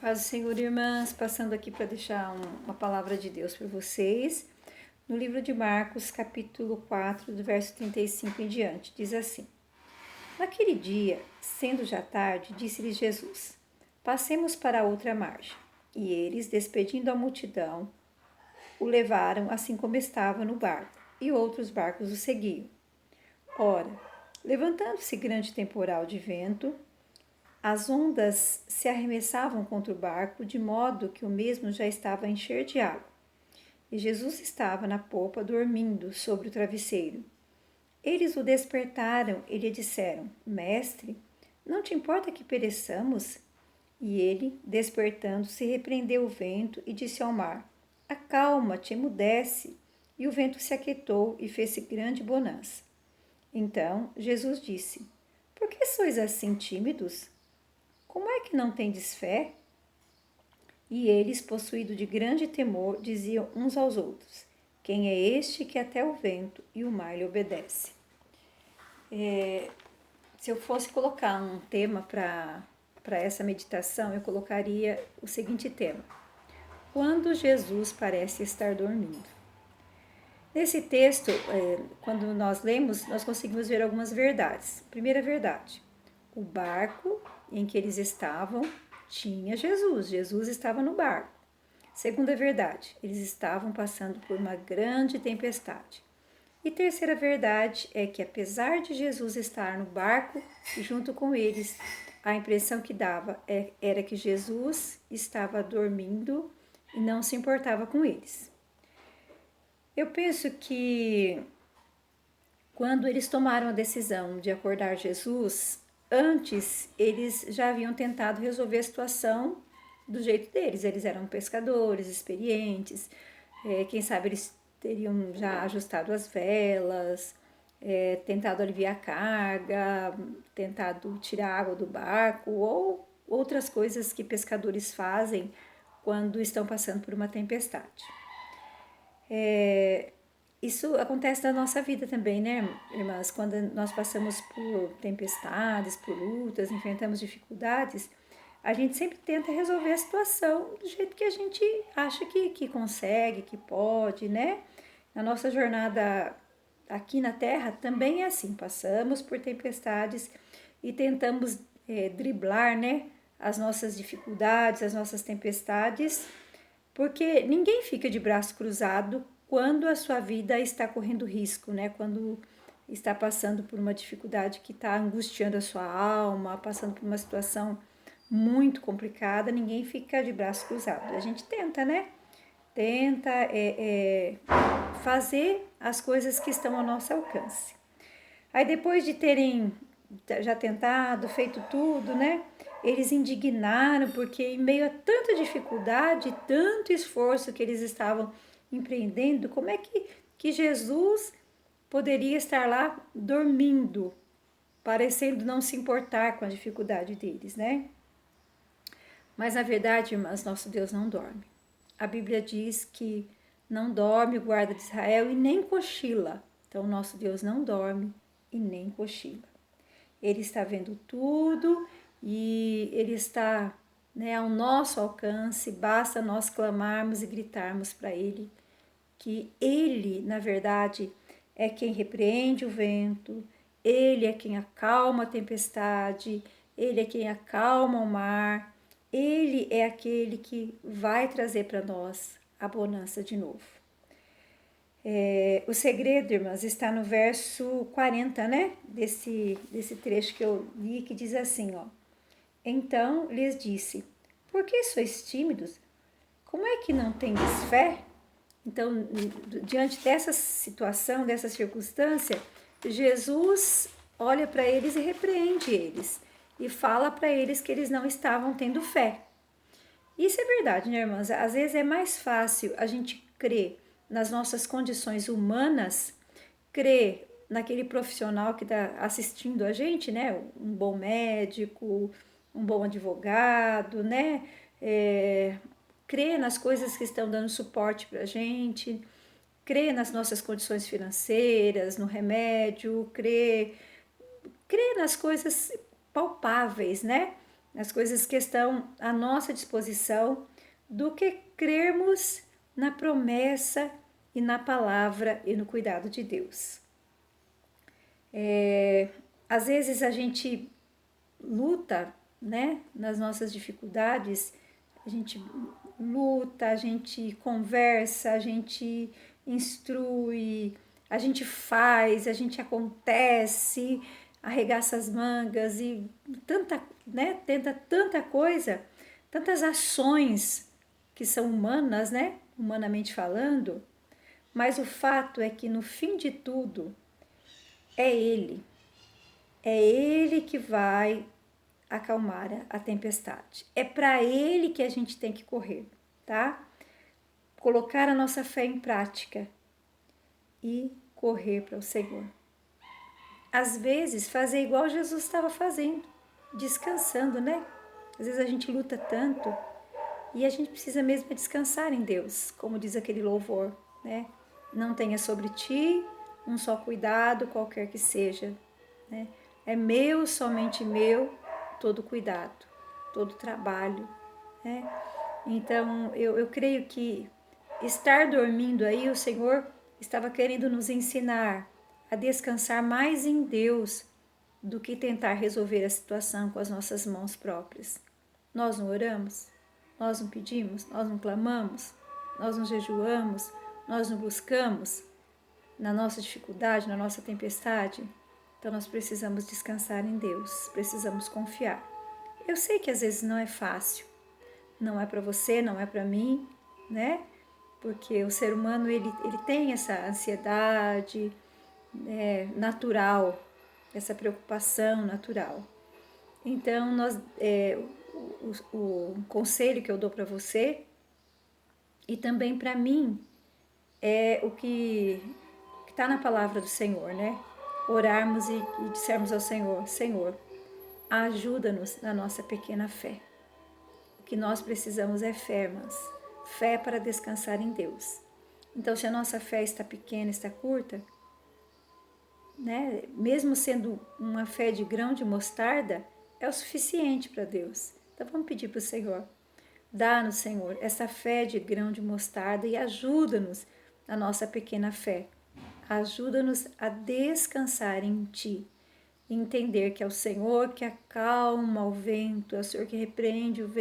Paz do Senhor, irmãs, passando aqui para deixar uma palavra de Deus para vocês. No livro de Marcos, capítulo 4, do verso 35 em diante, diz assim: Naquele dia, sendo já tarde, disse-lhes Jesus: Passemos para a outra margem. E eles, despedindo a multidão, o levaram assim como estava no barco, e outros barcos o seguiam. Ora, levantando-se grande temporal de vento, as ondas se arremessavam contra o barco, de modo que o mesmo já estava a encher de água. E Jesus estava na popa, dormindo sobre o travesseiro. Eles o despertaram e lhe disseram: Mestre, não te importa que pereçamos? E ele, despertando-se, repreendeu o vento e disse ao mar: Acalma-te, emudece. E o vento se aquietou e fez-se grande bonança. Então Jesus disse: Por que sois assim tímidos? Como é que não tendes fé? E eles, possuídos de grande temor, diziam uns aos outros: Quem é este que até o vento e o mar lhe obedece? Se eu fosse colocar um tema para essa meditação, eu colocaria o seguinte tema: Quando Jesus parece estar dormindo. Nesse texto, quando nós lemos, nós conseguimos ver algumas verdades. Primeira verdade: o barco em que eles estavam tinha Jesus. Jesus estava no barco. Segunda verdade: eles estavam passando por uma grande tempestade. E terceira verdade é que, apesar de Jesus estar no barco junto com eles, a impressão que dava era que Jesus estava dormindo e não se importava com eles. Eu penso que quando eles tomaram a decisão de acordar Jesus, antes eles já haviam tentado resolver a situação do jeito deles. Eles eram pescadores experientes, quem sabe eles teriam já ajustado as velas, tentado aliviar a carga, tentado tirar água do barco ou outras coisas que pescadores fazem quando estão passando por uma tempestade. Isso acontece na nossa vida também, né, irmãs? Quando nós passamos por tempestades, por lutas, enfrentamos dificuldades, a gente sempre tenta resolver a situação do jeito que a gente acha que consegue, que pode, né? Na nossa jornada aqui na Terra também é assim, passamos por tempestades e tentamos driblar, né, as nossas dificuldades, as nossas tempestades, porque ninguém fica de braço cruzado quando a sua vida está correndo risco, né? Quando está passando por uma dificuldade que está angustiando a sua alma, passando por uma situação muito complicada, ninguém fica de braço cruzado. A gente tenta, né? Tenta fazer as coisas que estão ao nosso alcance. Aí depois de terem já tentado, feito tudo, né? Eles indignaram porque em meio a tanta dificuldade, tanto esforço que eles estavam empreendendo, como é que Jesus poderia estar lá dormindo, parecendo não se importar com a dificuldade deles, né? Mas na verdade, irmãs, nosso Deus não dorme. A Bíblia diz que não dorme o guarda de Israel e nem cochila. Então, nosso Deus não dorme e nem cochila. Ele está vendo tudo e Ele está, né, ao nosso alcance. Basta nós clamarmos e gritarmos para Ele que Ele, na verdade, é quem repreende o vento, Ele é quem acalma a tempestade, Ele é quem acalma o mar, Ele é aquele que vai trazer para nós a bonança de novo. O segredo, irmãs, está no verso 40, né? Desse trecho que eu li, que diz assim, ó. Então lhes disse: Por que sois tímidos? Como é que não tendes fé? Então, diante dessa situação, dessa circunstância, Jesus olha para eles e repreende eles. E fala para eles que eles não estavam tendo fé. Isso é verdade, né, irmãs? Às vezes é mais fácil a gente crer nas nossas condições humanas, crer naquele profissional que está assistindo a gente, né? Um bom médico, um bom advogado, né? Crer nas coisas que estão dando suporte para a gente, crer nas nossas condições financeiras, no remédio, crer nas coisas palpáveis, né? nas coisas que estão à nossa disposição, do que crermos na promessa e na palavra e no cuidado de Deus. Às vezes a gente luta, né, nas nossas dificuldades, a gente luta, a gente conversa, a gente instrui, a gente faz, a gente acontece, arregaça as mangas e tanta, né, tenta tanta coisa, tantas ações que são humanas, né, humanamente falando, mas o fato é que no fim de tudo é Ele que vai acalmar a tempestade. É para Ele que a gente tem que correr, tá? Colocar a nossa fé em prática e correr para o Senhor. Às vezes, fazer igual Jesus estava fazendo, descansando, né? Às vezes a gente luta tanto e a gente precisa mesmo descansar em Deus, como diz aquele louvor, né? Não tenha sobre ti um só cuidado, qualquer que seja, né? É meu, somente meu, todo cuidado, todo trabalho, né? Então, eu creio que estar dormindo aí, o Senhor estava querendo nos ensinar a descansar mais em Deus do que tentar resolver a situação com as nossas mãos próprias. Nós não oramos, nós não pedimos, nós não clamamos, nós não jejuamos, nós não buscamos na nossa dificuldade, na nossa tempestade. Então nós precisamos descansar em Deus, precisamos confiar. Eu sei que às vezes não é fácil, não é para você, não é para mim, né? Porque o ser humano ele tem essa ansiedade natural, essa preocupação natural. Então o conselho que eu dou para você e também para mim é o que está na palavra do Senhor, né? Orarmos e dissermos ao Senhor: Senhor, ajuda-nos na nossa pequena fé. O que nós precisamos é fé, irmãs. Fé para descansar em Deus. Então, se a nossa fé está pequena, está curta, né? Mesmo sendo uma fé de grão de mostarda, é o suficiente para Deus. Então, vamos pedir para o Senhor. Dá-nos, Senhor, essa fé de grão de mostarda e ajuda-nos na nossa pequena fé. Ajuda-nos a descansar em Ti. Entender que é o Senhor que acalma o vento, é o Senhor que repreende o vento.